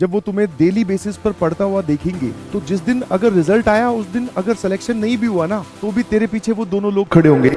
जब वो तुम्हें डेली बेसिस पर पढ़ता हुआ देखेंगे तो जिस दिन अगर रिजल्ट आया उस दिन अगर सिलेक्शन नहीं भी हुआ ना तो भी तेरे पीछे वो दोनों लोग खड़े होंगे।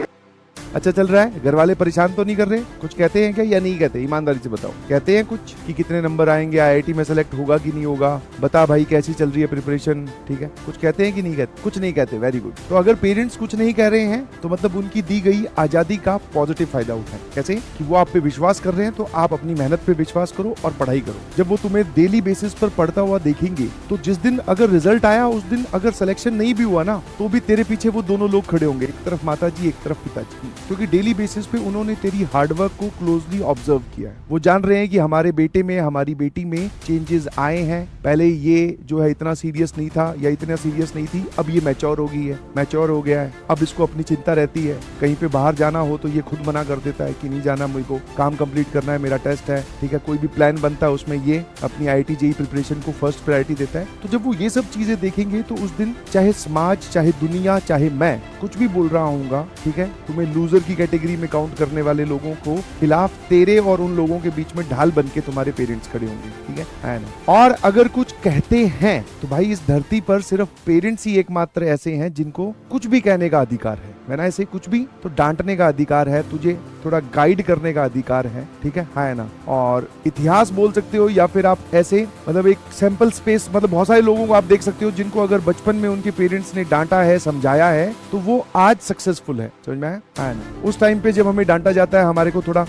अच्छा चल रहा है, घर वाले परेशान तो नहीं कर रहे? कुछ कहते हैं क्या या नहीं कहते? ईमानदारी से बताओ, कहते हैं कुछ कि कितने नंबर आएंगे, आईआईटी में सेलेक्ट होगा कि नहीं होगा, बता भाई कैसी चल रही है प्रिपरेशन, ठीक है? कुछ कहते हैं कि नहीं कहते? कुछ नहीं कहते, वेरी गुड। तो अगर पेरेंट्स कुछ नहीं कह रहे हैं तो मतलब उनकी दी गई आजादी का पॉजिटिव फायदा उठाएं। कैसे? कि वो आप पे विश्वास कर रहे हैं तो आप अपनी मेहनत पे विश्वास करो और पढ़ाई करो। जब वो तुम्हें डेली बेसिस पर पढ़ता हुआ देखेंगे तो जिस दिन अगर रिजल्ट आया उस दिन अगर सिलेक्शन नहीं भी हुआ ना तो भी तेरे पीछे वो दोनों लोग खड़े होंगे, एक तरफ माता जी एक तरफ पिताजी, क्योंकि डेली बेसिस पे उन्होंने तेरी हार्डवर्क को क्लोजली ऑब्जर्व किया है। वो जान रहे हैं कि हमारे बेटे में हमारी बेटी में चेंजेस आए हैं, पहले ये जो है इतना सीरियस नहीं था या इतना सीरियस नहीं थी, अब ये मैच्योर हो गई है, मैच्योर हो गया है, अब इसको अपनी चिंता रहती है, कहीं पे बाहर जाना हो तो ये खुद मना कर देता है कि नहीं जाना, मुझे को काम कंप्लीट करना है, मेरा टेस्ट है, ठीक है? कोई भी प्लान बनता है उसमें ये अपनी आईआईटी जेईई प्रिपरेशन को फर्स्ट प्रायोरिटी देता है। तो जब वो ये सब चीजें देखेंगे तो उस दिन चाहे समाज, चाहे दुनिया, चाहे मैं कुछ भी बोल रहा हूँ, ठीक है, तुम्हें लूजर की कैटेगरी में काउंट करने वाले लोगों को खिलाफ तेरे और उन लोगों के बीच में ढाल बन के तुम्हारे पेरेंट्स खड़े होंगे, ठीक है ना? और अगर कुछ कहते हैं तो भाई इस धरती पर सिर्फ पेरेंट्स ही एकमात्र ऐसे हैं जिनको कुछ भी कहने का अधिकार है, ना? ऐसे कुछ भी तो डांटने का अधिकार है, तुझे थोड़ा गाइड करने का अधिकार है, ठीक है ना? और इतिहास बोल सकते हो या फिर आप ऐसे मतलब एक सैंपल स्पेस, मतलब बहुत सारे लोगों को आप देख सकते हो जिनको अगर बचपन में उनके पेरेंट्स ने डांटा है, समझाया है तो वो आज सक्सेसफुल है, समझ में आया ना? उस टाइम पे जब हमें डांटा जाता है, हमारे को थोड़ा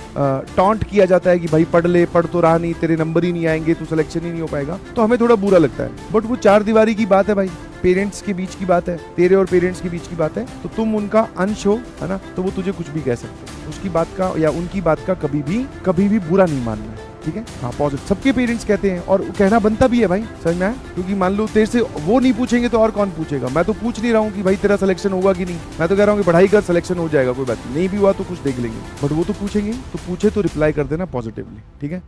टॉन्ट किया जाता है कि भाई पढ़ ले, पढ़ तो रहा नहीं, तेरे नंबर ही नहीं आएंगे, तू सिलेक्शन ही नहीं हो पाएगा, तो हमें थोड़ा बुरा लगता है। बट वो चार दीवारी की बात है भाई, पेरेंट्स के बीच की बात है, तेरे और पेरेंट्स के बीच की बात है, तो तुम उनका अंश हो, है ना? तो वो तुझे कुछ भी कह सकते हैं, उसकी बात का या उनकी बात का कभी भी बुरा नहीं मानना है, ठीक है? हाँ, पॉजिटिव सबके पेरेंट्स कहते हैं और कहना बनता भी है भाई, समझ में आया? क्योंकि मान लो तेरे से वो नहीं पूछेंगे तो और कौन पूछेगा? मैं तो पूछ नहीं रहा हूँ कि भाई तेरा सिलेक्शन होगा कि नहीं, मैं तो कह रहा हूँ कि पढ़ाई कर, सिलेक्शन हो जाएगा, कोई बात नहीं भी हुआ तो कुछ देख लेंगे, बट वो तो पूछेंगे, तो पूछे तो रिप्लाई कर देना पॉजिटिवली, ठीक है?